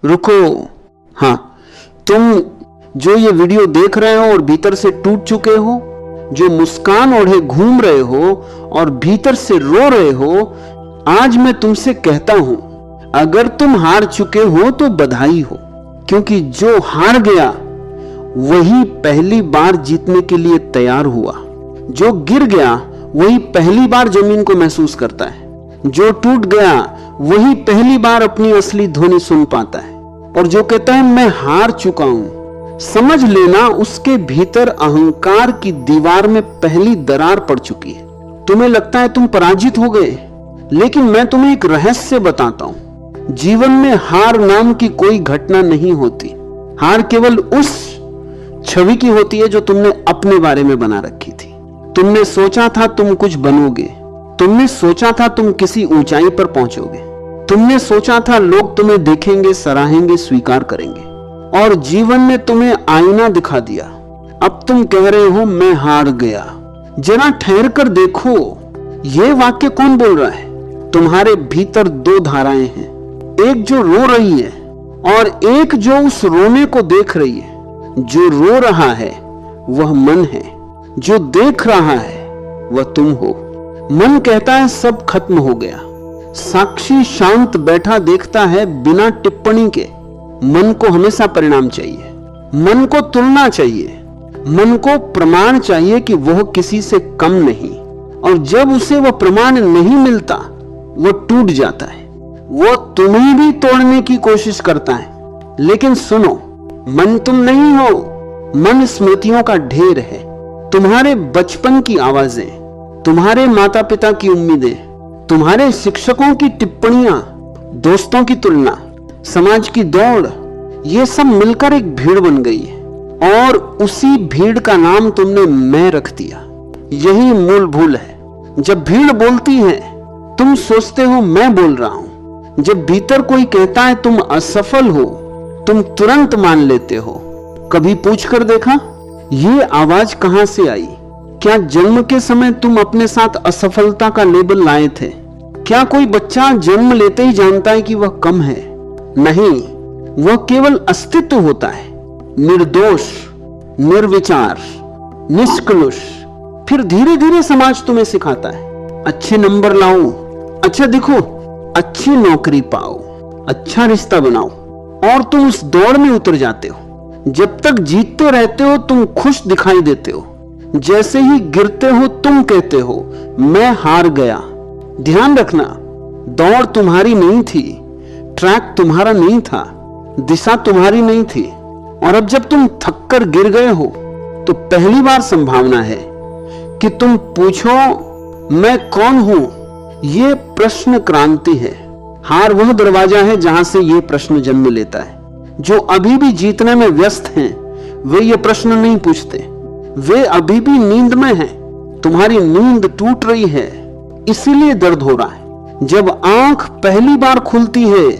रुको। हाँ, तुम जो ये वीडियो देख रहे हो और भीतर से टूट चुके हो, जो मुस्कान ओढ़े घूम रहे हो और भीतर से रो रहे हो, आज मैं तुमसे कहता हूं, अगर तुम हार चुके हो तो बधाई हो, क्योंकि जो हार गया वही पहली बार जीतने के लिए तैयार हुआ। जो गिर गया वही पहली बार जमीन को महसूस करता है। जो टूट गया वही पहली बार अपनी असली ध्वनि सुन पाता है। और जो कहता है मैं हार चुका हूं, समझ लेना उसके भीतर अहंकार की दीवार में पहली दरार पड़ चुकी है। तुम्हें लगता है तुम पराजित हो गए, लेकिन मैं तुम्हें एक रहस्य बताता हूं। जीवन में हार नाम की कोई घटना नहीं होती। हार केवल उस छवि की होती है जो तुमने अपने बारे में बना रखी थी। तुमने सोचा था तुम कुछ बनोगे, तुमने सोचा था तुम किसी ऊंचाई पर पहुंचोगे, तुमने सोचा था लोग तुम्हें देखेंगे, सराहेंगे, स्वीकार करेंगे, और जीवन ने तुम्हें आईना दिखा दिया। अब तुम कह रहे हो मैं हार गया। जरा ठहर कर देखो, यह वाक्य कौन बोल रहा है? तुम्हारे भीतर दो धाराएं हैं, एक जो रो रही है और एक जो उस रोने को देख रही है। जो रो रहा है वह मन है, जो देख रहा है वह तुम हो। मन कहता है सब खत्म हो गया। साक्षी शांत बैठा देखता है बिना टिप्पणी के। मन को हमेशा परिणाम चाहिए, मन को तुलना चाहिए, मन को प्रमाण चाहिए कि वह किसी से कम नहीं। और जब उसे वह प्रमाण नहीं मिलता, वह टूट जाता है। वह तुम्हें भी तोड़ने की कोशिश करता है। लेकिन सुनो, मन तुम नहीं हो, मन स्मृतियों का ढेर है। तुम्हारे बचपन की आवाजें, तुम्हारे माता पिता की उम्मीदें, तुम्हारे शिक्षकों की टिप्पणियां, दोस्तों की तुलना, समाज की दौड़, ये सब मिलकर एक भीड़ बन गई है। और उसी भीड़ का नाम तुमने मैं रख दिया। यही मूल भूल है। जब भीड़ बोलती है तुम सोचते हो मैं बोल रहा हूं। जब भीतर कोई कहता है तुम असफल हो, तुम तुरंत मान लेते हो। कभी पूछकर देखा ये आवाज कहां से आई? क्या जन्म के समय तुम अपने साथ असफलता का लेबल लाए थे? क्या कोई बच्चा जन्म लेते ही जानता है कि वह कम है? नहीं, वह केवल अस्तित्व होता है, निर्दोष, निर्विचार, निष्कलुष। फिर धीरे धीरे समाज तुम्हें सिखाता है, अच्छे नंबर लाओ, अच्छा दिखो, अच्छी नौकरी पाओ, अच्छा रिश्ता बनाओ, और तुम उस दौड़ में उतर जाते हो। जब तक जीतते रहते हो तुम खुश दिखाई देते हो। जैसे ही गिरते हो तुम कहते हो मैं हार गया। ध्यान रखना, दौड़ तुम्हारी नहीं थी, ट्रैक तुम्हारा नहीं था, दिशा तुम्हारी नहीं थी। और अब जब तुम थककर गिर गए हो तो पहली बार संभावना है कि तुम पूछो मैं कौन हूं। यह प्रश्न क्रांति है। हार वह दरवाजा है जहां से यह प्रश्न जन्म लेता है। जो अभी भी जीतने में व्यस्त हैं, वे ये प्रश्न नहीं पूछते। वे अभी भी नींद में हैं। तुम्हारी नींद टूट रही है, इसीलिए दर्द हो रहा है। जब आंख पहली बार खुलती है,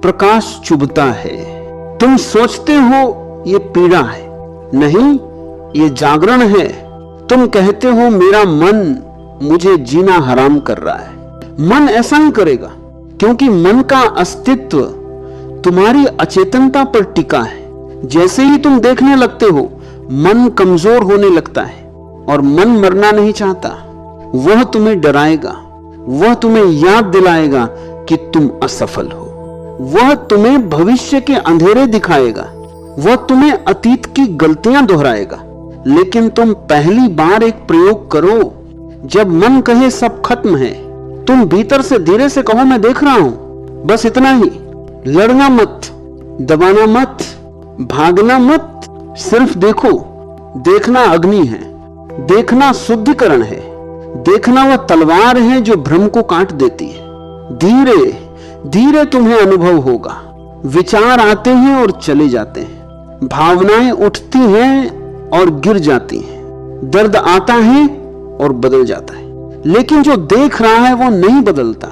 प्रकाश चुभता है। तुम सोचते हो ये पीड़ा है, नहीं, ये जागरण है। तुम कहते हो मेरा मन मुझे जीना हराम कर रहा है। मन ऐसा ही करेगा, क्योंकि मन का अस्तित्व तुम्हारी अचेतनता पर टिका है। जैसे ही तुम देखने लगते हो, मन कमजोर होने लगता है। और मन मरना नहीं चाहता। वह तुम्हें डराएगा, वह तुम्हें याद दिलाएगा कि तुम असफल हो। वह तुम्हें भविष्य के अंधेरे दिखाएगा, वह तुम्हें अतीत की गलतियां दोहराएगा। लेकिन तुम पहली बार एक प्रयोग करो। जब मन कहे सब खत्म है, तुम भीतर से धीरे से कहो मैं देख रहा हूं, बस इतना ही। लड़ना मत, दबाना मत, भागना मत, सिर्फ देखो। देखना अग्नि है, देखना शुद्धिकरण है, देखना वह तलवार है जो भ्रम को काट देती है। धीरे धीरे तुम्हें अनुभव होगा। विचार आते हैं और चले जाते हैं, भावनाएं उठती हैं और गिर जाती हैं, दर्द आता है और बदल जाता है। लेकिन जो देख रहा है वो नहीं बदलता।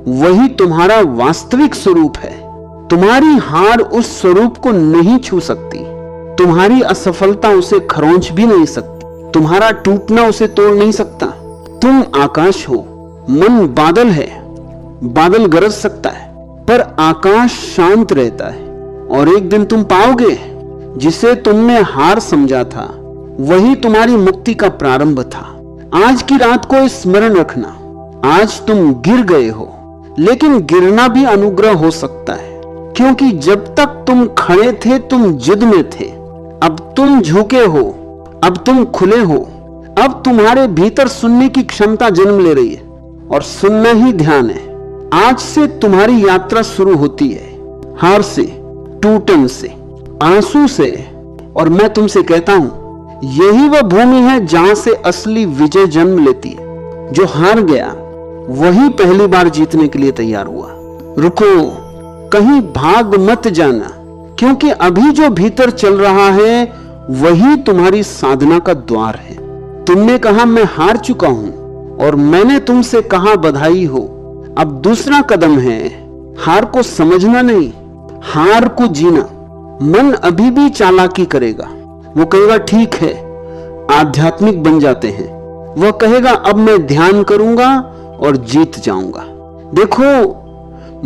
वही तुम्हारा वास्तविक स्वरूप है। तुम्हारी हार उस स्वरूप को नहीं छू सकती। तुम्हारी असफलता उसे खरोंच भी नहीं सकती। तुम्हारा टूटना उसे तोड़ नहीं सकता। तुम आकाश हो, मन बादल है। बादल गरज सकता है, पर आकाश शांत रहता है। और एक दिन तुम पाओगे जिसे तुमने हार समझा था वही तुम्हारी मुक्ति का प्रारंभ था। आज की रात को स्मरण रखना, आज तुम गिर गए हो, लेकिन गिरना भी अनुग्रह हो सकता है, क्योंकि जब तक तुम खड़े थे तुम जिद में थे। अब तुम झुके हो, अब तुम खुले हो, अब तुम्हारे भीतर सुनने की क्षमता जन्म ले रही है और सुनना ही ध्यान है। आज से तुम्हारी यात्रा शुरू होती है, हार से, टूटन से, आंसू से। और मैं तुमसे कहता हूं, यही वह भूमि है जहां से असली विजय जन्म लेती है। जो हार गया वही पहली बार जीतने के लिए तैयार हुआ। रुको, कहीं भाग मत जाना, क्योंकि अभी जो भीतर चल रहा है वही तुम्हारी साधना का द्वार है। तुमने कहा मैं हार चुका हूं और मैंने तुमसे कहा बधाई हो। अब दूसरा कदम है हार को समझना नहीं, हार को जीना। मन अभी भी चालाकी करेगा, वो कहेगा ठीक है, आध्यात्मिक बन जाते हैं। वह कहेगा अब मैं ध्यान करूंगा और जीत जाऊंगा। देखो,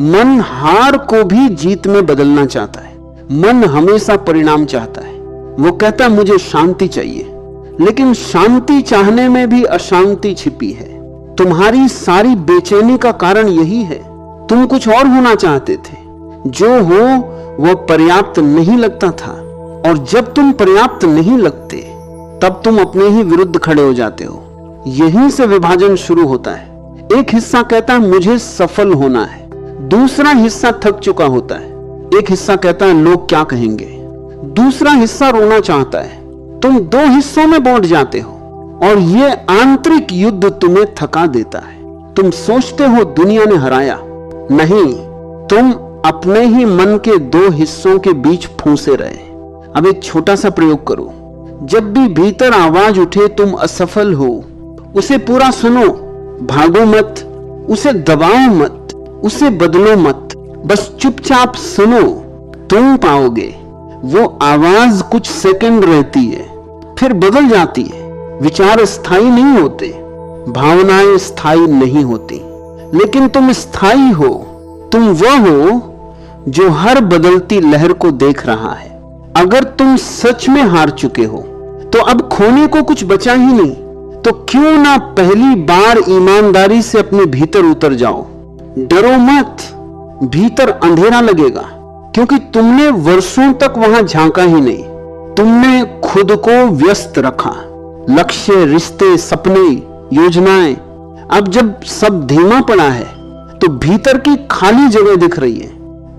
मन हार को भी जीत में बदलना चाहता है। मन हमेशा परिणाम चाहता है। वो कहता मुझे शांति चाहिए, लेकिन शांति चाहने में भी अशांति छिपी है। तुम्हारी सारी बेचैनी का कारण यही है, तुम कुछ और होना चाहते थे। जो हो वह पर्याप्त नहीं लगता था, और जब तुम पर्याप्त नहीं लगते तब तुम अपने ही विरुद्ध खड़े हो जाते हो। यहीं से विभाजन शुरू होता है। एक हिस्सा कहता है मुझे सफल होना है, दूसरा हिस्सा थक चुका होता है। एक हिस्सा कहता है लोग क्या कहेंगे, दूसरा हिस्सा रोना चाहता है। तुम दो हिस्सों में बांट जाते हो और ये आंतरिक युद्ध तुम्हें थका देता है। तुम सोचते हो दुनिया ने हराया, नहीं, तुम अपने ही मन के दो हिस्सों के बीच फंसे रहे। अब एक छोटा सा प्रयोग करो। जब भी भीतर आवाज उठे तुम असफल हो, उसे पूरा सुनो, भागो मत, उसे दबाओ मत, उसे बदलो मत, बस चुपचाप सुनो। तुम पाओगे वो आवाज कुछ सेकंड रहती है, फिर बदल जाती है। विचार स्थायी नहीं होते, भावनाएं स्थायी नहीं होती, लेकिन तुम स्थायी हो। तुम वह हो जो हर बदलती लहर को देख रहा है। अगर तुम सच में हार चुके हो तो अब खोने को कुछ बचा ही नहीं, तो क्यों ना पहली बार ईमानदारी से अपने भीतर उतर जाओ। डरो मत, भीतर अंधेरा लगेगा, क्योंकि तुमने वर्षों तक वहां झांका ही नहीं। तुमने खुद को व्यस्त रखा, लक्ष्य, रिश्ते, सपने, योजनाएं। अब जब सब धीमा पड़ा है तो भीतर की खाली जगह दिख रही है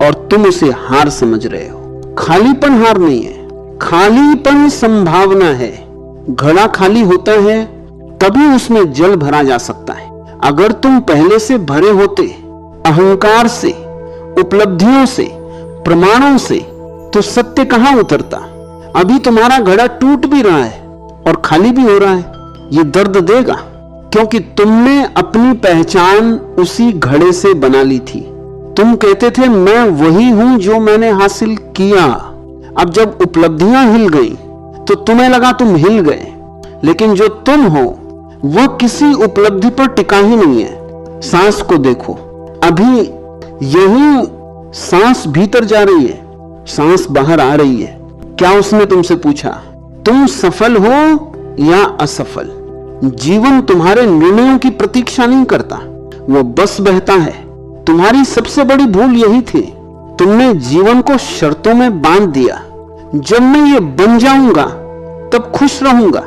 और तुम उसे हार समझ रहे हो। खालीपन हार नहीं है, खालीपन संभावना है। घड़ा खाली होता है तभी उसमें जल भरा जा सकता है। अगर तुम पहले से भरे होते अहंकार से, उपलब्धियों से, प्रमाणों से, तो सत्य कहां उतरता। अभी तुम्हारा घड़ा टूट भी रहा है और खाली भी हो रहा है। ये दर्द देगा, क्योंकि तुमने अपनी पहचान उसी घड़े से बना ली थी। तुम कहते थे मैं वही हूं जो मैंने हासिल किया। अब जब उपलब्धियां हिल गई तो तुम्हें लगा तुम हिल गए, लेकिन जो तुम हो वह किसी उपलब्धि पर टिका ही नहीं है। सांस को देखो, अभी यही सांस भीतर जा रही है, सांस बाहर आ रही है। क्या उसने तुमसे पूछा तुम सफल हो या असफल? जीवन तुम्हारे निर्णयों की प्रतीक्षा नहीं करता, वह बस बहता है। तुम्हारी सबसे बड़ी भूल यही थी, तुमने जीवन को शर्तों में बांध दिया। जब मैं ये बन जाऊंगा तब खुश रहूंगा,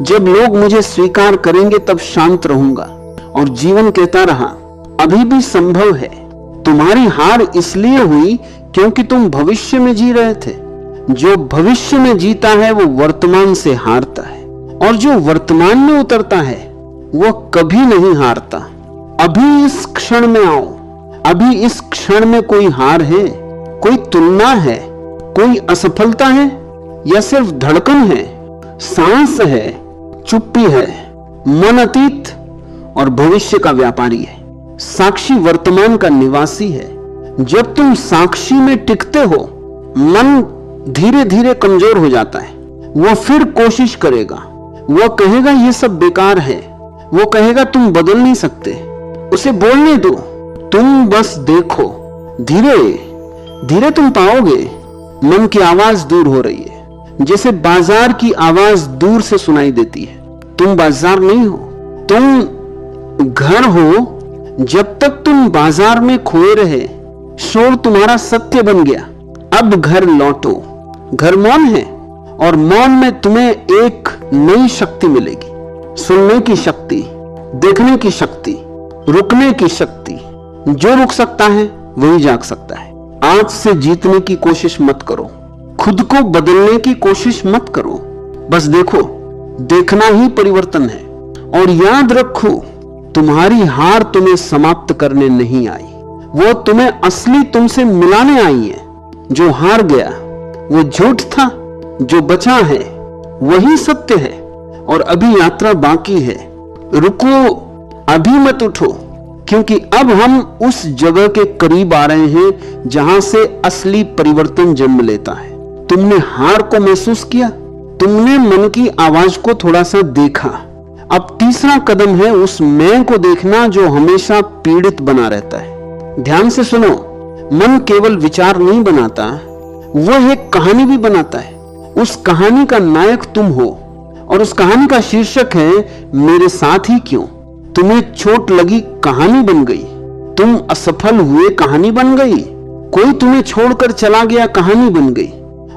जब लोग मुझे स्वीकार करेंगे तब शांत रहूंगा। और जीवन कहता रहा अभी भी संभव है। तुम्हारी हार इसलिए हुई क्योंकि तुम भविष्य में जी रहे थे। जो भविष्य में जीता है वो वर्तमान से हारता है, और जो वर्तमान में उतरता है वो कभी नहीं हारता। अभी इस क्षण में आओ। अभी इस क्षण में कोई हार है, कोई तुलना है, कोई असफलता है, या सिर्फ धड़कन है, सांस है, चुप्पी है। मन अतीत और भविष्य का व्यापारी है, साक्षी वर्तमान का निवासी है। जब तुम साक्षी में टिकते हो, मन धीरे धीरे कमजोर हो जाता है। वो फिर कोशिश करेगा, वो कहेगा ये सब बेकार है, वो कहेगा तुम बदल नहीं सकते। उसे बोलने दो, तुम बस देखो, धीरे धीरे तुम पाओगे मन की आवाज दूर हो रही है, जैसे बाजार की आवाज दूर से सुनाई देती है। तुम बाजार नहीं हो, तुम घर हो। जब तक तुम बाजार में खोए रहे, शोर तुम्हारा सत्य बन गया। अब घर लौटो। घर मौन है और मौन में तुम्हें एक नई शक्ति मिलेगी, सुनने की शक्ति, देखने की शक्ति, रुकने की शक्ति। जो रुक सकता है वही जाग सकता है। आज से जीतने की कोशिश मत करो, खुद को बदलने की कोशिश मत करो। बस देखो, देखना ही परिवर्तन है। और याद रखो, तुम्हारी हार तुम्हें समाप्त करने नहीं आई, वो तुम्हें असली तुमसे मिलाने आई है। जो हार गया वो झूठ था, जो बचा है वही सत्य है। और अभी यात्रा बाकी है। रुको, अभी मत उठो, क्योंकि अब हम उस जगह के करीब आ रहे हैं जहां से असली परिवर्तन जन्म लेता है। तुमने हार को महसूस किया, तुमने मन की आवाज को थोड़ा सा देखा। अब तीसरा कदम है उस मैं को देखना जो हमेशा पीड़ित बना रहता है। ध्यान से सुनो, मन केवल विचार नहीं बनाता, वह एक कहानी भी बनाता है। उस कहानी का नायक तुम हो और उस कहानी का शीर्षक है मेरे साथ ही क्यों। तुम्हें चोट लगी, कहानी बन गई। तुम असफल हुए, कहानी बन गई। कोई तुम्हें छोड़कर चला गया, कहानी बन गई।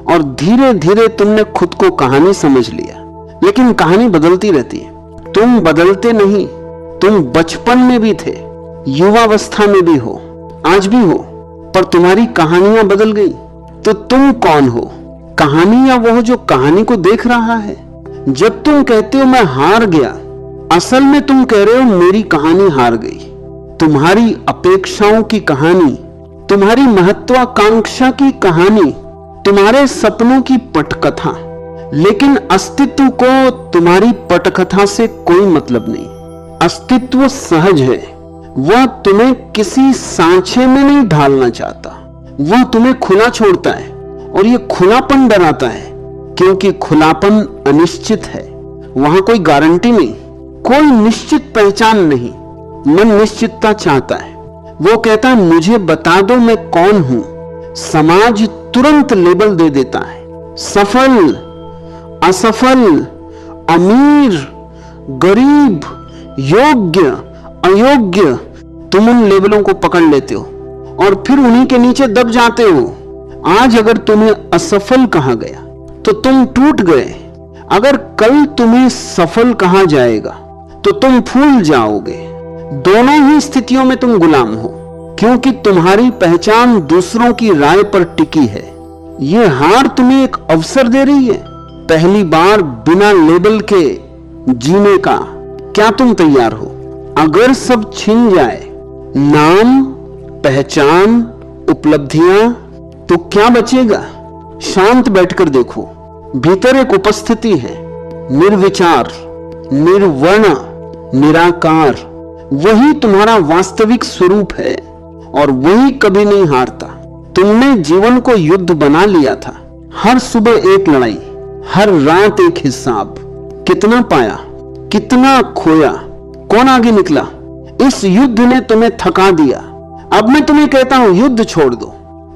और धीरे धीरे तुमने खुद को कहानी समझ लिया। लेकिन कहानी बदलती रहती है, तुम बदलते नहीं। तुम बचपन में भी थे, युवावस्था में भी हो, आज भी हो, पर तुम्हारी कहानियां बदल गई। तो तुम कौन हो? कहानी या वो जो कहानी को देख रहा है? जब तुम कहते हो मैं हार गया, असल में तुम कह रहे हो मेरी कहानी हार गई। तुम्हारी अपेक्षाओं की कहानी, तुम्हारी महत्वाकांक्षा की कहानी, तुम्हारे सपनों की पटकथा। लेकिन अस्तित्व को तुम्हारी पटकथा से कोई मतलब नहीं। अस्तित्व सहज है, वह तुम्हें किसी सांचे में नहीं ढालना चाहता। वह तुम्हें खुला छोड़ता है और यह खुलापन डराता है, क्योंकि खुलापन अनिश्चित है। वहां कोई गारंटी नहीं, कोई निश्चित पहचान नहीं। मन निश्चितता चाहता है। वो कहता है मुझे बता दो मैं कौन हूं। समाज तुरंत लेबल दे देता है, सफल, असफल, अमीर, गरीब, योग्य, अयोग्य। तुम उन लेबलों को पकड़ लेते हो और फिर उन्हीं के नीचे दब जाते हो। आज अगर तुम्हें असफल कहा गया तो तुम टूट गए। अगर कल तुम्हें सफल कहा जाएगा तो तुम फूल जाओगे। दोनों ही स्थितियों में तुम गुलाम हो, क्योंकि तुम्हारी पहचान दूसरों की राय पर टिकी है। यह हार तुम्हें एक अवसर दे रही है, पहली बार बिना लेबल के जीने का। क्या तुम तैयार हो? अगर सब छिन जाए, नाम, पहचान, उपलब्धियां, तो क्या बचेगा? शांत बैठकर देखो, भीतर एक उपस्थिति है, निर्विचार, निर्वर्ण, निराकार। वही तुम्हारा वास्तविक स्वरूप है और वही कभी नहीं हारता। तुमने जीवन को युद्ध बना लिया था। हर सुबह एक लड़ाई, हर रात एक हिसाब। कितना पाया, कितना खोया, कौन आगे निकला? इस युद्ध ने तुम्हें थका दिया। अब मैं तुम्हें कहता हूं युद्ध छोड़ दो।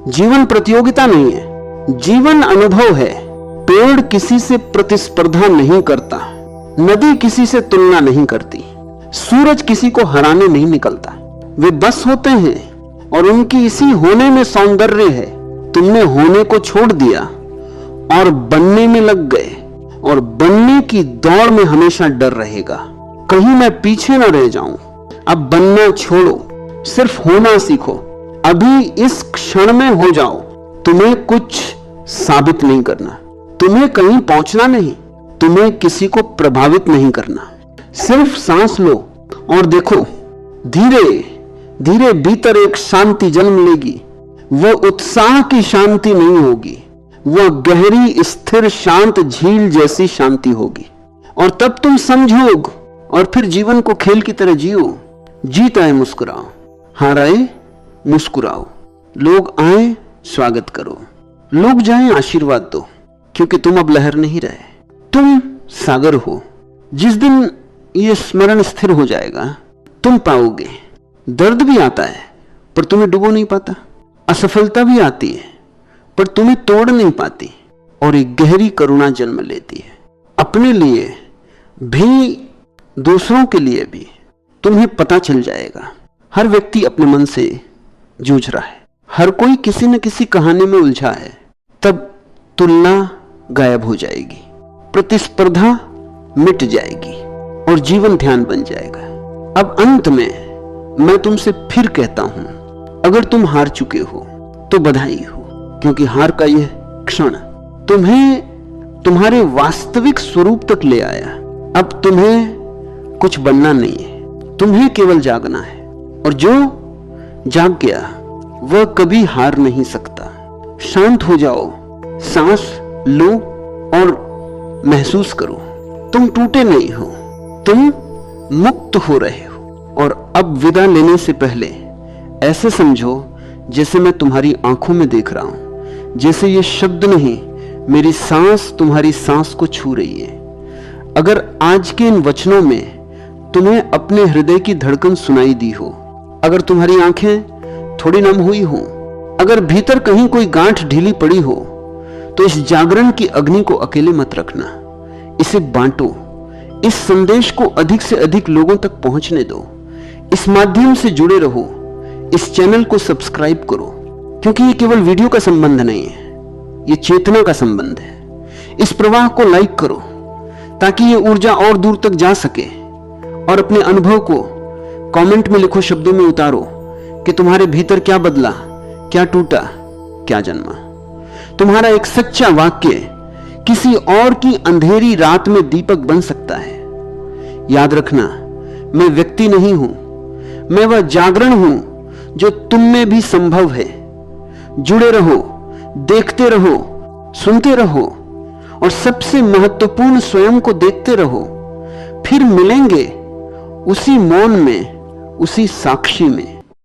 जीवन प्रतियोगिता नहीं है, जीवन अनुभव है। पेड़ किसी से प्रतिस्पर्धा नहीं करता, नदी किसी से तुलना नहीं करती, सूरज किसी को हराने नहीं निकलता। वे बस होते हैं और उनकी इसी होने में सौंदर्य है। तुमने होने को छोड़ दिया और बनने में लग गए, और बनने की दौड़ में हमेशा डर रहेगा, कहीं मैं पीछे ना रह जाऊं। अब बनना छोड़ो, सिर्फ होना सीखो। अभी इस क्षण में हो जाओ। तुम्हें कुछ साबित नहीं करना, तुम्हें कहीं पहुंचना नहीं, तुम्हें किसी को प्रभावित नहीं करना। सिर्फ सांस लो और देखो, धीरे धीरे भीतर एक शांति जन्म लेगी। वो उत्साह की शांति नहीं होगी, वह गहरी, स्थिर, शांत झील जैसी शांति होगी। और तब तुम समझोगे और फिर जीवन को खेल की तरह जियो। जीता है मुस्कुराओ, हाराए मुस्कुराओ। लोग आए स्वागत करो, लोग जाएं आशीर्वाद दो, क्योंकि तुम अब लहर नहीं रहे, तुम सागर हो। जिस दिन ये स्मरण स्थिर हो जाएगा, तुम पाओगे दर्द भी आता है पर तुम्हें डुबो नहीं पाता, असफलता भी आती है पर तुम्हें तोड़ नहीं पाती और एक गहरी करुणा जन्म लेती है। अपने लिए भी दूसरों के लिए भी तुम्हें पता चल जाएगा। हर व्यक्ति अपने मन से जूझ रहा है, हर कोई किसी न किसी कहानी में उलझा है। तब तुलना गायब हो जाएगी, प्रतिस्पर्धा मिट जाएगी और जीवन ध्यान बन जाएगा। अब अंत में मैं तुमसे फिर कहता हूं, अगर तुम हार चुके हो तो बधाई हो, क्योंकि हार का यह क्षण तुम्हें तुम्हारे वास्तविक स्वरूप तक ले आया। अब तुम्हें कुछ बनना नहीं है, तुम्हें केवल जागना है, और जो जाग गया वह कभी हार नहीं सकता। शांत हो जाओ, सांस लो और महसूस करो, तुम टूटे नहीं हो, तुम मुक्त हो रहे हो। और अब विदा लेने से पहले ऐसे समझो जैसे मैं तुम्हारी आंखों में देख रहा हूं, जैसे ये शब्द नहीं, मेरी सांस तुम्हारी सांस को छू रही है। अगर आज के इन वचनों में तुम्हें अपने हृदय की धड़कन सुनाई दी हो, अगर तुम्हारी आंखें थोड़ी नम हुई हो, अगर भीतर कहीं कोई गांठ ढीली पड़ी हो, तो इस जागरण की अग्नि को अकेले मत रखना, इसे बांटो। इस संदेश को अधिक से अधिक लोगों तक पहुंचने दो। इस माध्यम से जुड़े रहो, इस चैनल को सब्सक्राइब करो, क्योंकि ये केवल वीडियो का संबंध नहीं है, ये चेतना का संबंध है। इस प्रवाह को लाइक करो ताकि ये ऊर्जा और दूर तक जा सके, और अपने अनुभव को कमेंट में लिखो, शब्दों में उतारो कि तुम्हारे भीतर क्या बदला, क्या टूटा, क्या जन्मा। तुम्हारा एक सच्चा वाक्य किसी और की अंधेरी रात में दीपक बन सकता है। याद रखना, मैं व्यक्ति नहीं हूं, मैं वह जागरण हूं जो तुम में भी संभव है। जुड़े रहो, देखते रहो, सुनते रहो, और सबसे महत्वपूर्ण स्वयं को देखते रहो। फिर मिलेंगे उसी मौन में, उसी साक्षी में।